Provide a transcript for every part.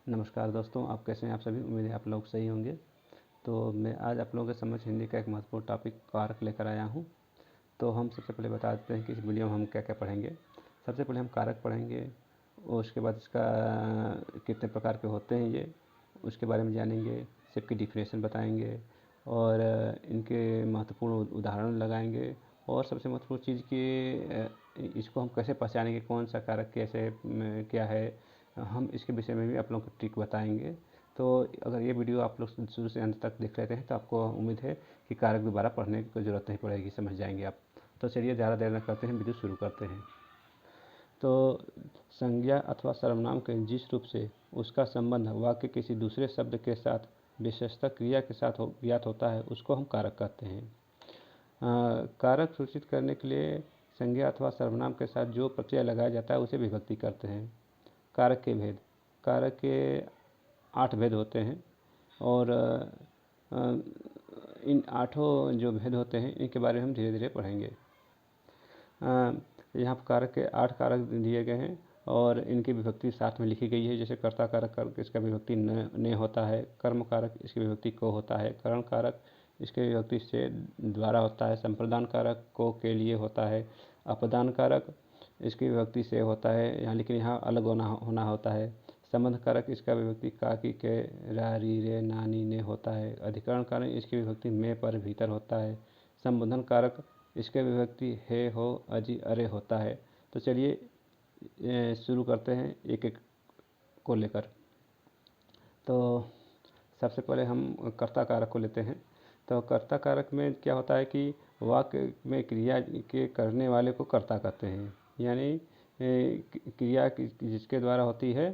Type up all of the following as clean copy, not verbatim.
नमस्कार दोस्तों, आप कैसे हैं? आप सभी, उम्मीद है आप लोग सही होंगे। तो मैं आज आप लोगों के समझ हिंदी का एक महत्वपूर्ण टॉपिक कारक लेकर आया हूं। तो हम सबसे पहले बता देते हैं कि इस वीडियो में हम क्या क्या पढ़ेंगे। सबसे पहले हम कारक पढ़ेंगे और उसके बाद इसका कितने प्रकार के होते हैं ये, उसके बारे में जानेंगे। सबकी डिफिनेशन बताएंगे और इनके महत्वपूर्ण उदाहरण लगाएंगे। और सबसे महत्वपूर्ण चीज़ कि इसको हम कैसे पहचानेंगे, कौन सा कारक कैसे क्या है, हम इसके विषय में भी आप लोगों को ट्रिक बताएंगे। तो अगर ये वीडियो आप लोग शुरू से अंत तक देख लेते हैं तो आपको उम्मीद है कि कारक दोबारा पढ़ने की ज़रूरत नहीं पड़ेगी, समझ जाएंगे आप। तो चलिए ज़्यादा देर न करते हैं, वीडियो शुरू करते हैं। तो संज्ञा अथवा सर्वनाम के जिस रूप से उसका संबंध वाक्य किसी दूसरे शब्द के साथ, विशेषतः क्रिया के साथ ज्ञात होता है, उसको हम कारक कहते हैं। कारक सूचित करने के लिए संज्ञा अथवा सर्वनाम के साथ जो प्रत्यय लगाया जाता है उसे विभक्ति करते हैं। कारक के भेद। कारक के 8 भेद होते हैं और इन 8 जो भेद होते हैं इनके बारे में हम धीरे धीरे पढ़ेंगे। यहाँ पर कारक के 8 कारक दिए गए हैं और इनकी विभक्ति साथ में लिखी गई है। जैसे कर्ता कारक इसका विभक्ति ने होता है, कर्म कारक इसकी विभक्ति को होता है, करण कारक इसके विभक्ति से द्वारा होता है, संप्रदान कारक को के लिए होता है, अपदान कारक इसकी विभक्ति से होता है यहाँ, लेकिन यहाँ अलग होना होता है। संबंध कारक इसका विभक्ति का, की, के, रा, री, रे, ना, नी, ने होता है। अधिकरण कारक इसकी विभक्ति में, पर, भीतर होता है। संबोधन कारक इसके विभक्ति हे, हो, अजी, अरे होता है। तो चलिए शुरू करते हैं एक एक को लेकर। तो सबसे पहले हम कर्ता कारक को लेते हैं। तो कर्ता कारक में क्या होता है कि वाक्य में क्रिया के करने वाले को कर्ता कहते हैं, यानी क्रिया जिसके द्वारा होती है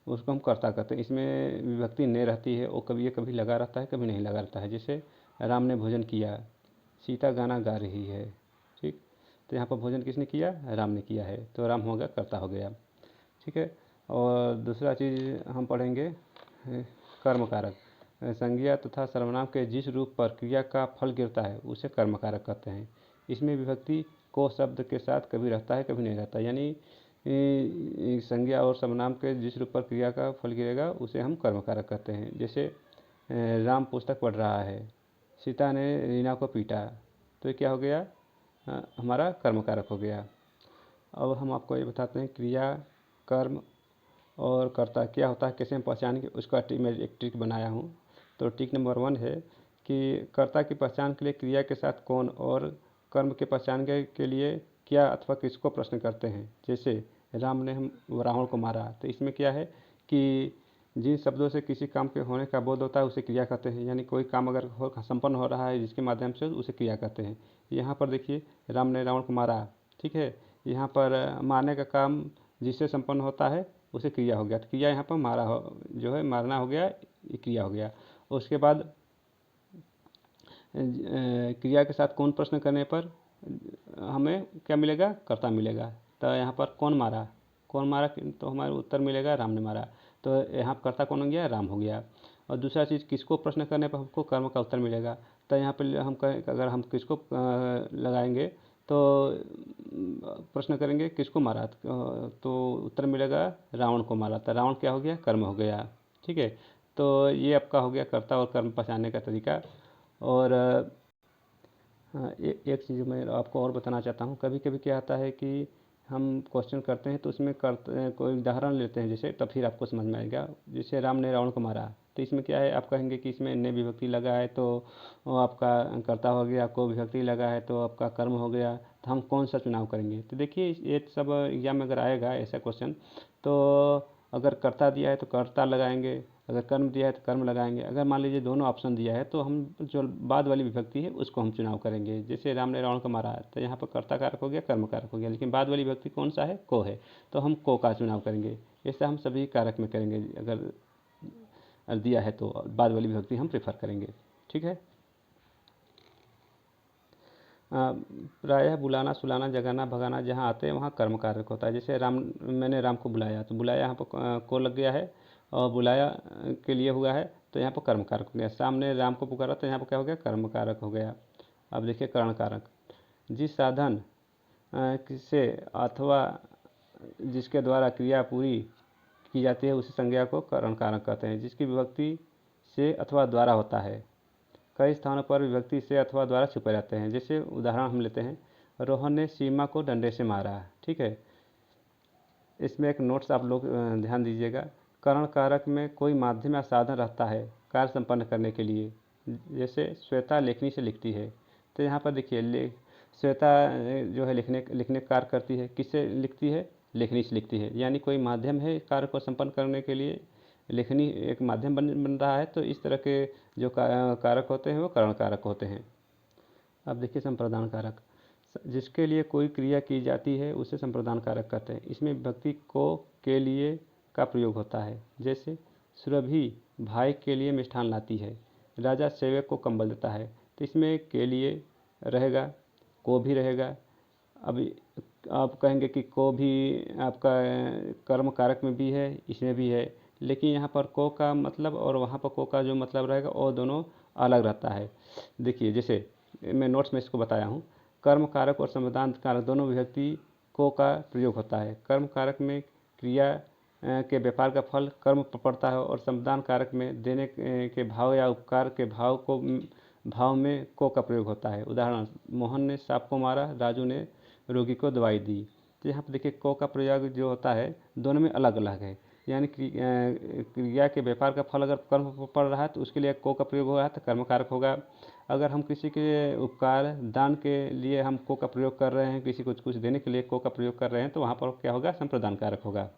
उसको हम कर्ता कहते हैं। इसमें विभक्ति ने रहती है और कभी लगा रहता है, कभी नहीं लगा रहता है। जैसे राम ने भोजन किया, सीता गाना गा रही है, ठीक। तो यहाँ पर भोजन किसने किया? राम ने किया है, तो राम हो गया, कर्ता हो गया, ठीक है। और दूसरा चीज़ हम पढ़ेंगे कर्म कारक। संज्ञा तथा सर्वनाम के जिस रूप पर क्रिया का फल गिरता है उसे कर्म कारक कहते हैं। इसमें विभक्ति को शब्द के साथ कभी रहता है, कभी नहीं रहता, यानी संज्ञा और सर्वनाम के जिस रूप पर क्रिया का फल गिरेगा उसे हम कर्म कारक कहते हैं। जैसे राम पुस्तक पढ़ रहा है, सीता ने रीना को पीटा, तो ये क्या हो गया? हमारा कर्म कारक हो गया। अब हम आपको ये बताते हैं क्रिया, कर्म और कर्ता क्या होता है, कैसे हम पहचानेंगे, उसका मैं एक ट्रिक बनाया हूँ। तो ट्रिक नंबर 1 है कि कर्ता की पहचान के लिए क्रिया के साथ कौन और कर्म के पहचान के लिए क्या अथवा किसको प्रश्न करते हैं। जैसे राम ने हम रावण को मारा, तो इसमें क्या है कि जिन शब्दों से किसी काम के होने का बोध होता है उसे क्रिया कहते हैं, यानी कोई काम अगर संपन्न हो रहा है जिसके माध्यम से उसे क्रिया कहते हैं। यहाँ पर देखिए राम ने रावण को मारा, ठीक है। यहाँ पर मारने का काम जिससे संपन्न होता है उसे क्रिया हो गया, तो क्रिया यहाँ पर मारा हो, जो है मारना हो गया, ये क्रिया हो गया। उसके बाद क्रिया के साथ कौन प्रश्न करने पर हमें क्या मिलेगा? कर्ता मिलेगा। तो यहाँ पर कौन मारा, तो हमारा उत्तर मिलेगा राम ने मारा। तो यहाँ पर कर्ता कौन हो गया? राम हो गया। और दूसरा चीज़ किसको प्रश्न करने पर हमको कर्म का उत्तर मिलेगा। तो यहाँ पर हम अगर हम किसको लगाएंगे तो प्रश्न करेंगे किसको मारा, तो उत्तर मिलेगा रावण को मारा। तो रावण क्या हो गया? कर्म हो गया, ठीक है। तो ये आपका हो गया कर्ता और कर्म पहचानने का तरीका। और एक चीज़ मैं आपको और बताना चाहता हूँ। कभी कभी क्या आता है कि हम क्वेश्चन करते हैं तो उसमें कोई उदाहरण लेते हैं, जैसे, तब फिर आपको समझ में आएगा। जैसे राम ने रावण को मारा, तो इसमें क्या है, आप कहेंगे कि इसमें ने विभक्ति लगा है तो वो आपका कर्ता हो गया, को विभक्ति लगा है तो आपका कर्म हो गया। तो हम कौन सा चुनाव करेंगे? तो देखिए ये सब एग्जाम में अगर आएगा ऐसा क्वेश्चन, तो अगर कर्ता दिया है तो कर्ता लगाएंगे, अगर कर्म दिया है तो कर्म लगाएंगे। अगर मान लीजिए दोनों ऑप्शन दिया है तो हम जो बाद वाली विभक्ति है उसको हम चुनाव करेंगे। जैसे राम ने रावण को मारा, तो यहाँ पर कर्ता कारक हो गया, कर्म कारक हो गया, लेकिन बाद वाली विभक्ति कौन सा है? को है, तो हम को का चुनाव करेंगे। ऐसा हम सभी कारक में करेंगे, अगर दिया है तो बाद वाली विभक्ति हम प्रेफर करेंगे, ठीक है। प्रायः बुलाना, सुलाना, जगाना, भगाना जहाँ आते हैं वहाँ कर्म कारक होता है। जैसे मैंने राम को बुलाया, तो बुलाया यहाँ पर को लग गया है और बुलाया के लिए हुआ है, तो यहाँ पर कर्म कारक हो गया। सामने राम को पुकारा, तो यहाँ पर क्या हो गया? कर्म कारक हो गया। अब देखिए करण कारक। जिस साधन से अथवा जिसके द्वारा क्रिया पूरी की जाती है उसी संज्ञा को करण कारक कहते हैं, जिसकी विभक्ति से अथवा द्वारा होता है। कई स्थानों पर विभक्ति से अथवा द्वारा छुपे रहते हैं। जैसे उदाहरण हम लेते हैं, रोहन ने सीमा को डंडे से मारा। ठीक है, इसमें एक नोट्स आप लोग ध्यान दीजिएगा। करण कारक में कोई माध्यम या साधन रहता है कार्य संपन्न करने के लिए। जैसे श्वेता लेखनी से लिखती है, तो यहाँ पर देखिए श्वेता जो है लिखने का कार्य करती है, किससे लिखती है? लेखनी से लिखती है, यानी कोई माध्यम है कार्य को संपन्न करने के लिए, लेखनी एक माध्यम बन रहा है। तो इस तरह के जो कारक होते हैं वो करण कारक होते हैं। अब देखिए संप्रदान कारक, जिसके लिए कोई क्रिया की जाती है उसे संप्रदान कारक कहते हैं। इसमें विभक्ति को के लिए का प्रयोग होता है। जैसे सुरभि भाई के लिए मिष्ठान लाती है, राजा सेवक को कंबल देता है। तो इसमें के लिए रहेगा, को भी रहेगा। अभी आप कहेंगे कि को भी आपका कर्म कारक में भी है, इसमें भी है, लेकिन यहाँ पर को का मतलब और वहाँ पर को का जो मतलब रहेगा वो दोनों अलग रहता है। देखिए जैसे मैं नोट्स में इसको बताया हूँ, कर्म कारक और संप्रदान कारक दोनों विभक्ति को का प्रयोग होता है। कर्म कारक में क्रिया के व्यापार का फल कर्म पर पड़ता है और संप्रदान कारक में देने के भाव या उपकार के भाव में को का प्रयोग होता है। उदाहरण, मोहन ने सांप को मारा, राजू ने रोगी को दवाई दी। तो यहाँ पर देखिए को का प्रयोग जो होता है दोनों में अलग अलग है। यानी क्रिया के व्यापार का फल अगर कर्म पर पड़ रहा है तो उसके लिए को का प्रयोग हो रहा है तो कर्म कारक होगा। अगर हम किसी के उपकार दान के लिए हम को का प्रयोग कर रहे हैं, किसी को कुछ देने के लिए को का प्रयोग कर रहे हैं, तो वहाँ पर क्या होगा? संप्रदान कारक होगा।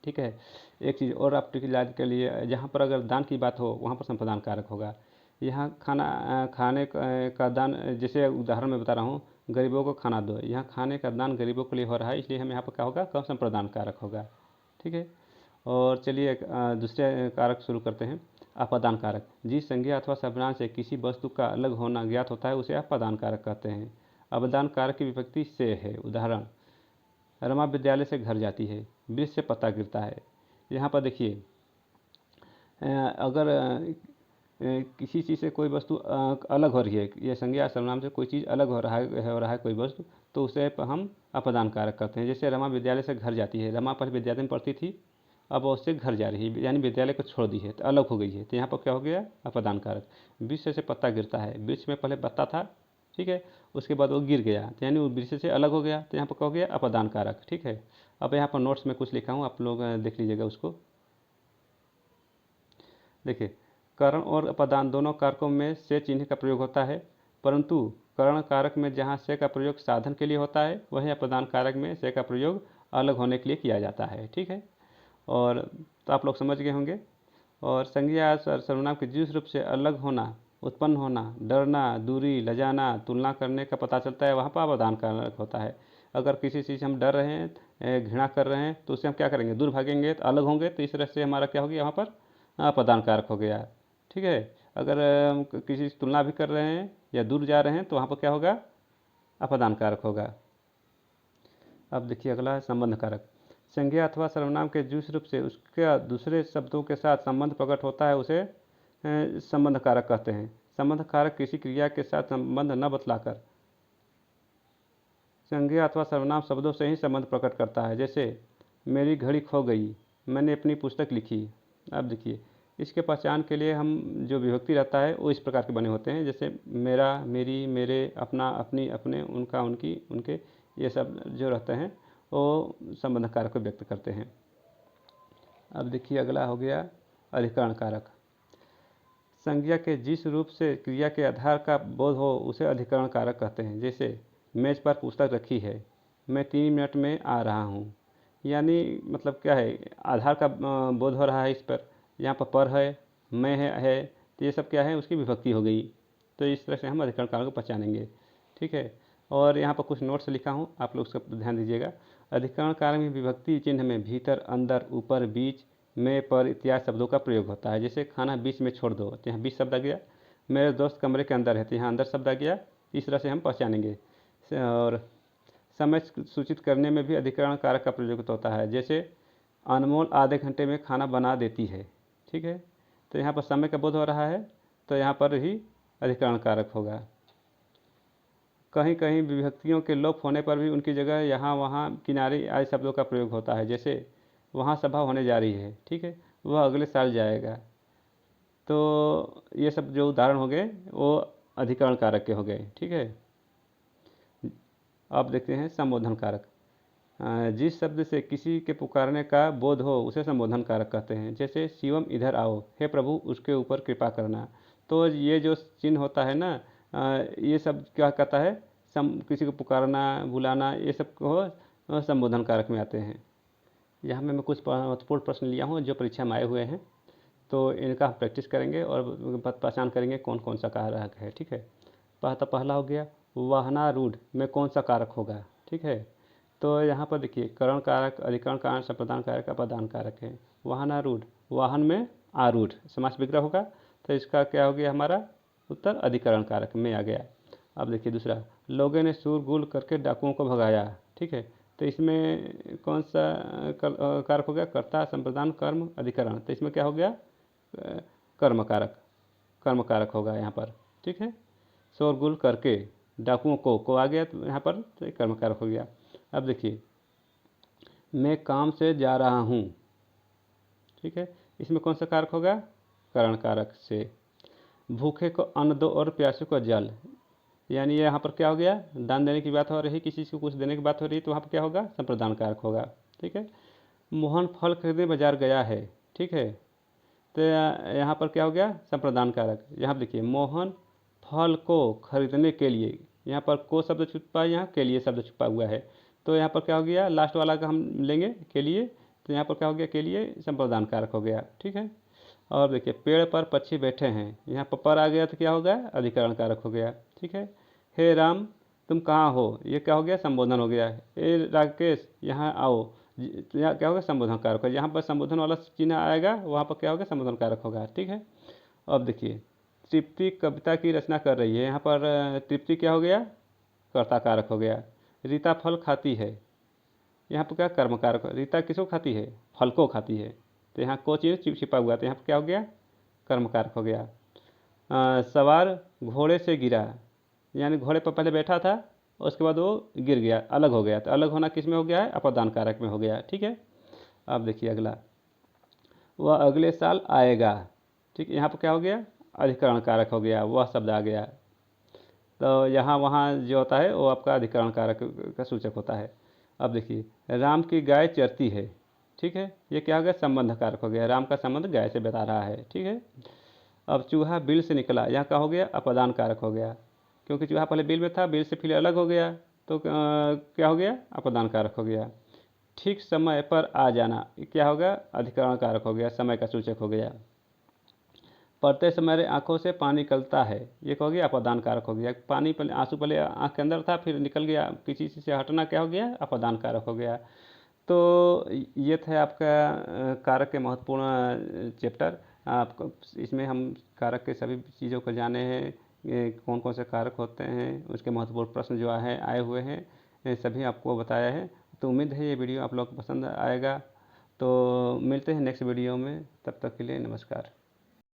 ठीक है, एक चीज़ और आपके इलाज के लिए, जहाँ पर अगर दान की बात हो वहाँ पर संप्रदान कारक होगा। यहाँ खाने का दान, जैसे उदाहरण में बता रहा हूँ, गरीबों को खाना दो, यहाँ खाने का दान गरीबों के लिए हो रहा है, इसलिए हम यहाँ पर क्या होगा? कम संप्रदान कारक होगा। ठीक है, और चलिए दूसरे कारक शुरू करते हैं। अपादान कारक, जिस संज्ञा अथवा सर्वनाम से किसी वस्तु का अलग होना ज्ञात होता है उसे अपादान कारक कहते हैं। अपादान कारक की विभक्ति से है। उदाहरण, रमा विद्यालय से घर जाती है, वृक्ष से पत्ता गिरता है। यहाँ पर देखिए अगर किसी चीज़ से कोई वस्तु अलग हो रही है, यह संज्ञा सर्वनाम से कोई चीज़ अलग हो रहा है कोई वस्तु, तो उसे हम अपादान कारक करते हैं। जैसे रमा विद्यालय से घर जाती है, रमा पहले विद्यालय में पढ़ती थी, अब वो उससे घर जा रही है, यानी विद्यालय को छोड़ दी है तो अलग हो गई है, तो यहाँ पर क्या हो गया? अपादान कारक। वृक्ष से पत्ता गिरता है, वृक्ष में पहले पत्ता था, ठीक है, उसके बाद वो गिर गया, तो यानी वो वृक्ष से अलग हो गया, तो यहाँ पर क्या हो गया? अपादान कारक। ठीक है, अब यहाँ पर नोट्स में कुछ लिखा हूँ, आप लोग देख लीजिएगा उसको। देखिए, करण और अपादान दोनों कारकों में से चिन्ह का प्रयोग होता है, परंतु करण कारक में जहाँ से का प्रयोग साधन के लिए होता है, वहीं अपादान कारक में से का प्रयोग अलग होने के लिए किया जाता है। ठीक है, और तो आप लोग समझ गए होंगे। और संज्ञा सर्वनाम के जिस रूप से अलग होना, उत्पन्न होना, डरना, दूरी, लजाना, तुलना करने का पता चलता है, वहाँ पर अपादान कारक होता है। अगर किसी चीज़ हम डर रहे हैं, घृणा कर रहे हैं, तो उससे हम क्या करेंगे? दूर भागेंगे तो अलग होंगे, तो इस तरह से हमारा क्या हो गया? यहाँ पर अपादान कारक हो गया। ठीक है, अगर हम किसी से तुलना भी कर रहे हैं या दूर जा रहे हैं तो वहाँ पर क्या होगा? अपादान कारक होगा। अब देखिए अगला है संबंध कारक। संज्ञा अथवा सर्वनाम के जिस रूप से उसके दूसरे शब्दों के साथ संबंध प्रकट होता है उसे संबंध कारक कहते हैं। संबंध कारक किसी क्रिया के साथ संबंध न बतलाकर संज्ञा अथवा सर्वनाम शब्दों से ही संबंध प्रकट करता है। जैसे मेरी घड़ी खो गई, मैंने अपनी पुस्तक लिखी। अब देखिए इसके पहचान के लिए हम जो विभक्ति रहता है वो इस प्रकार के बने होते हैं, जैसे मेरा, मेरी, मेरे, अपना, अपनी, अपने, उनका, उनकी, उनके, ये सब जो रहते हैं वो संबंध कारक को व्यक्त करते हैं। अब देखिए अगला हो गया अधिकरण कारक। संज्ञा के जिस रूप से क्रिया के आधार का बोध हो उसे अधिकरण कारक कहते हैं। जैसे मेज पर पुस्तक रखी है, मैं 3 मिनट में आ रहा हूँ, यानी मतलब क्या है? आधार का बोध हो रहा है इस पर। यहाँ पर है, मैं है, तो ये सब क्या है? उसकी विभक्ति हो गई। तो इस तरह से हम अधिकरण कारक को पहचानेंगे। ठीक है, और यहाँ पर कुछ नोट्स लिखा हूँ, आप लोग सब ध्यान दीजिएगा। अधिकरण कारक में विभक्ति चिन्ह में भीतर, अंदर, ऊपर, बीच, में, पर इत्यादि शब्दों का प्रयोग होता है। जैसे खाना बीच में छोड़ दो, तो यहाँ बीच शब्द आ गया। मेरे दोस्त कमरे के अंदर है, तो यहाँ अंदर शब्द आ गया। इस तरह से हम पहचानेंगे। और समय सूचित करने में भी अधिकरण कारक का प्रयोग होता है। जैसे अनमोल आधे घंटे में खाना बना देती है। ठीक है, तो यहाँ पर समय का बोध हो रहा है, तो यहाँ पर ही अधिकरण कारक होगा। कहीं कहीं विभक्तियों के लोप होने पर भी उनकी जगह यहाँ, वहाँ, किनारे आदि शब्दों का प्रयोग होता है। जैसे वहाँ सभा होने जा रही है, ठीक है, वह अगले साल जाएगा। तो ये सब जो उदाहरण हो गए वो अधिकरण कारक के हो गए, ठीक है। अब देखते हैं संबोधन कारक। जिस शब्द से किसी के पुकारने का बोध हो उसे संबोधन कारक कहते हैं। जैसे शिवम इधर आओ, हे प्रभु उसके ऊपर कृपा करना। तो ये जो चिन्ह होता है ना, ये सब क्या कहता है, किसी को पुकारना, बुलाना, ये सब को संबोधन कारक में आते हैं। यहाँ में मैं कुछ महत्वपूर्ण प्रश्न लिया हूँ जो परीक्षा में आए हुए हैं, तो इनका हम प्रैक्टिस करेंगे और पहचान करेंगे कौन कौन सा कारक है, ठीक है। पहला हो गया वाहनारूढ़ में कौन सा कारक होगा, ठीक है। तो यहाँ पर देखिए करण कारक, अधिकरण कारक, संप्रदान कारक, अपादान कारक है। वाहनारूढ़, वाहन में आरूढ़ समास विग्रह होगा, तो इसका क्या हो गया हमारा उत्तर अधिकरण कारक में आ गया। अब देखिए दूसरा, लोगों ने शूरगुल करके डाकुओं को भगाया, ठीक है। तो इसमें कौन सा कारक हो गया, कर्ता, संप्रदान, कर्म, अधिकरण। तो इसमें क्या हो गया कर्म कारक, कर्म कारक होगा यहाँ पर, ठीक है। शोरगुल करके डाकुओं को आ गया, तो यहाँ पर तो कर्म कारक हो गया। अब देखिए मैं काम से जा रहा हूँ, ठीक है, इसमें कौन सा कारक होगा करण कारक से। भूखे को अन्न दो और प्यासे को जल, यानी यहाँ पर क्या हो गया, दान देने की बात हो रही, किसी को कुछ देने की बात हो रही, तो वहाँ पर क्या होगा संप्रदान कारक होगा, ठीक है। मोहन फल खरीदने बाजार गया है, ठीक है। तो यहाँ पर क्या हो गया संप्रदान कारक। यहाँ पर देखिए मोहन फल को खरीदने के लिए, यहाँ पर को शब्द छुपा है, यहाँ के लिए शब्द छुपा हुआ है। तो यहाँ पर क्या हो गया लास्ट वाला का हम लेंगे के लिए, तो यहाँ पर क्या हो गया के लिए संप्रदान कारक हो गया, ठीक है। और देखिए पेड़ पर पक्षी बैठे हैं, यहाँ पर आ गया तो क्या हो गया अधिकरण कारक हो गया, ठीक है। हे राम तुम कहाँ हो, ये क्या हो गया संबोधन हो गया। हे राकेश यहाँ आओ, तो यहाँ क्या होगा संबोधन कारक होगा। यहाँ पर संबोधन वाला चिन्ह आएगा, वहाँ पर क्या होगा संबोधन कारक होगा, ठीक है। अब देखिए तृप्ति कविता की रचना कर रही है, यहाँ पर तृप्ति क्या हो गया कर्ता कारक हो गया। रीता फल खाती है, यहाँ पर क्या कर्म कारक। रीता किसको खाती है, फल को खाती है, तो यहाँ को चिन्ह छिपा हुआ, तो यहाँ पर क्या हो गया कर्म कारक हो गया। सवार घोड़े से गिरा, यानी घोड़े पर पहले बैठा था उसके बाद वो गिर गया, अलग हो गया, तो अलग होना किस में हो गया है अपादान कारक में हो गया, ठीक है। अब देखिए अगला, वह अगले साल आएगा, ठीक है, यहाँ पर क्या हो गया अधिकरण कारक हो गया, वह शब्द आ गया। तो यहाँ वहाँ जो होता है वो आपका अधिकरण कारक का सूचक होता है। अब देखिए राम की गाय चरती है, ठीक है, ये क्या हो गया संबंध कारक हो गया, राम का संबंध गाय से बता रहा है, ठीक है। अब चूहा बिल से निकला, यहाँ क्या हो गया अपादान कारक हो गया, क्योंकि चूहा पहले बिल में था, बिल से फिर अलग हो गया, तो क्या हो गया अपादान कारक हो गया। ठीक समय पर आ जाना, क्या होगा अधिकरण कारक हो गया, समय का सूचक हो गया। पढ़ते समय आंखों से पानी निकलता है, ये हो गया अपादान कारक हो गया। पानी पहले आंसू पहले आंख के अंदर था फिर निकल गया, किसी चीज़ से हटना क्या हो गया अपादान कारक हो गया। तो ये था आपका कारक के महत्वपूर्ण चैप्टर। आपको इसमें हम कारक के सभी चीज़ों को जाने हैं, कौन कौन से कारक होते हैं, उसके महत्वपूर्ण प्रश्न जो है आए हुए हैं, ये सभी आपको बताया है। तो उम्मीद है ये वीडियो आप लोग को पसंद आएगा। तो मिलते हैं नेक्स्ट वीडियो में, तब तक के लिए नमस्कार।